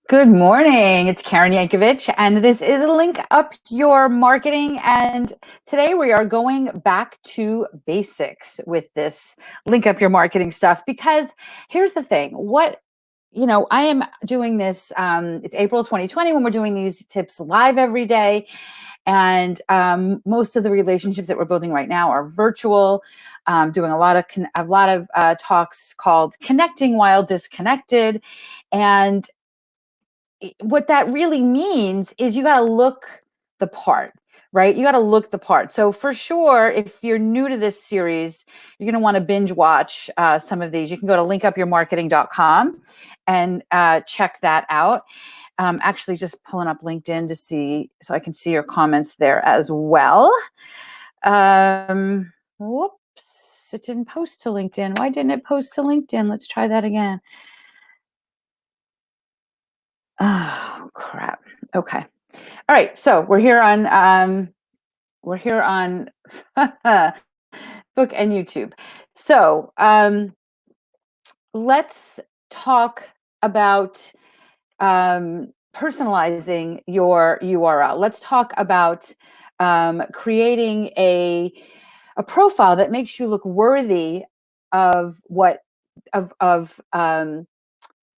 Good morning. It's Karen Yankovich, and this is Link Up Your Marketing. And today we are going back to basics with this Link Up Your Marketing stuff, because here's the thing. I am doing this, it's April 2020 when we're doing these tips live every day. And most of the relationships that we're building right now are virtual. Doing a lot of talks called Connecting While Disconnected. And what that really means is you got to look the part, right? You got to look the part. So for sure, if you're new to this series, you're going to want to binge watch some of these. You can go to linkupyourmarketing.com and check that out. Actually just pulling up LinkedIn to see, so I can see your comments there as well. Whoops, it didn't post to LinkedIn. Why didn't it post to LinkedIn? Let's try that again. Oh, crap. Okay. All right. So we're here on book and YouTube. So let's talk about personalizing your URL. Let's talk about creating a profile that makes you look worthy of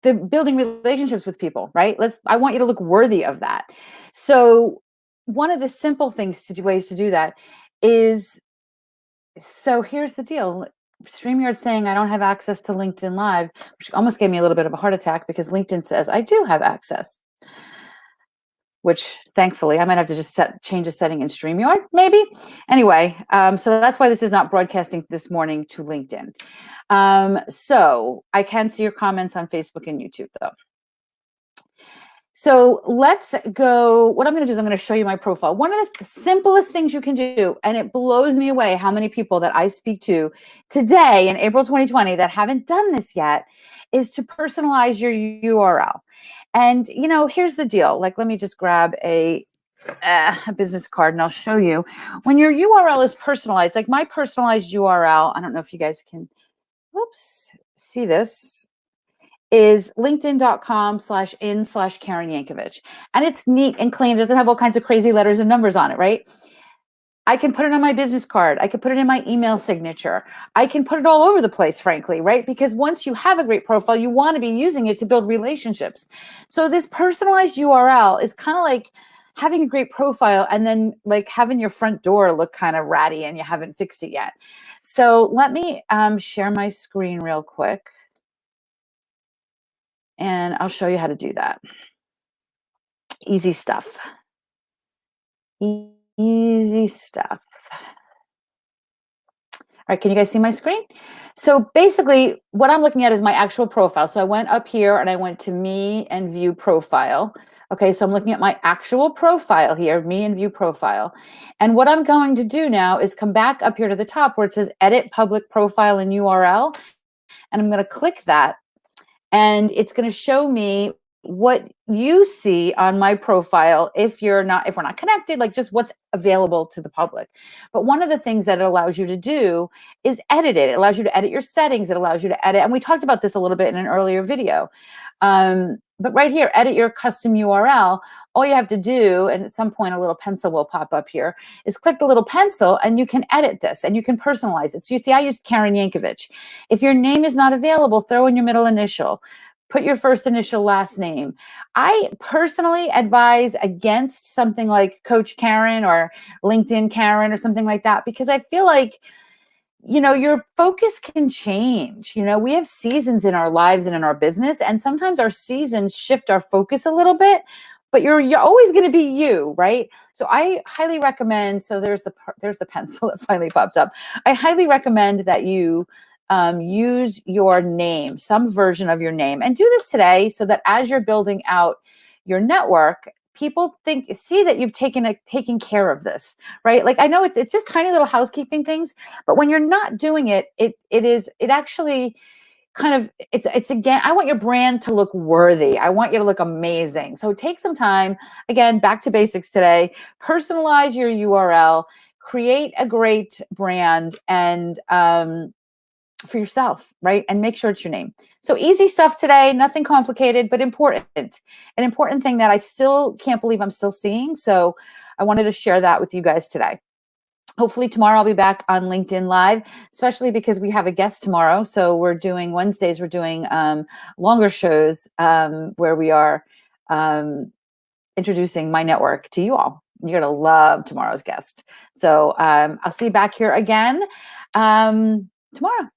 the building relationships with people, right? I want you to look worthy of that. So one of the simple ways to do that is, so here's the deal. StreamYard saying I don't have access to LinkedIn Live, which almost gave me a little bit of a heart attack, because LinkedIn says I do have access, which thankfully I might have to just change a setting in StreamYard, maybe. Anyway, so that's why this is not broadcasting this morning to LinkedIn. So I can see your comments on Facebook and YouTube, though. So let's go. What I'm going to do is I'm going to show you my profile. One of the simplest things you can do, and it blows me away how many people that I speak to today in April 2020 that haven't done this yet, is to personalize your URL. And, here's the deal. Like, let me just grab a business card and I'll show you. When your URL is personalized, like my personalized URL, I don't know if you guys can, see this, is linkedin.com/in/Karen Yankovich. And it's neat and clean. It doesn't have all kinds of crazy letters and numbers on it, right? I can put it on my business card. I can put it in my email signature. I can put it all over the place, frankly, right? Because once you have a great profile, you want to be using it to build relationships. So this personalized URL is kind of like having a great profile and then like having your front door look kind of ratty and you haven't fixed it yet. So let me share my screen real quick. And I'll show you how to do that. Easy stuff. Easy stuff. All right, can you guys see my screen? So basically, what I'm looking at is my actual profile. So I went up here and I went to me and view profile. Okay, so I'm looking at my actual profile here, me and view profile. And what I'm going to do now is come back up here to the top where it says edit public profile and URL. And I'm going to click that. And it's going to show me what you see on my profile if we're not connected, like just what's available to the public. But one of the things that it allows you to do is edit it. It allows you to edit your settings. It allows you to edit. And we talked about this a little bit in an earlier video. But right here, edit your custom URL. All you have to do, and at some point a little pencil will pop up here, is click the little pencil and you can edit this and you can personalize it. So you see, I used Karen Yankovich. If your name is not available, throw in your middle initial. Put your first initial, last name. I personally advise against something like Coach Karen or LinkedIn Karen or something like that, because I feel like, your focus can change. We have seasons in our lives and in our business, and sometimes our seasons shift our focus a little bit, but you're always going to be you, right? So I highly recommend, so there's the pencil that finally popped up. I highly recommend that you use your name, some version of your name, and do this today so that as you're building out your network, people see that you've taken care of this, right? Like, I know it's just tiny little housekeeping things, but when you're not doing it, it actually kind of, it's again, I want your brand to look worthy. I want you to look amazing. So take some time, again, back to basics today, personalize your URL, create a great brand, and for yourself, right? And make sure it's your name. So easy stuff today, nothing complicated, but important. An important thing that I still can't believe I'm still seeing. So I wanted to share that with you guys today. Hopefully tomorrow I'll be back on LinkedIn Live, especially because we have a guest tomorrow. So we're doing Wednesdays, we're doing longer shows where we are introducing my network to you all. You're going to love tomorrow's guest. So I'll see you back here again tomorrow.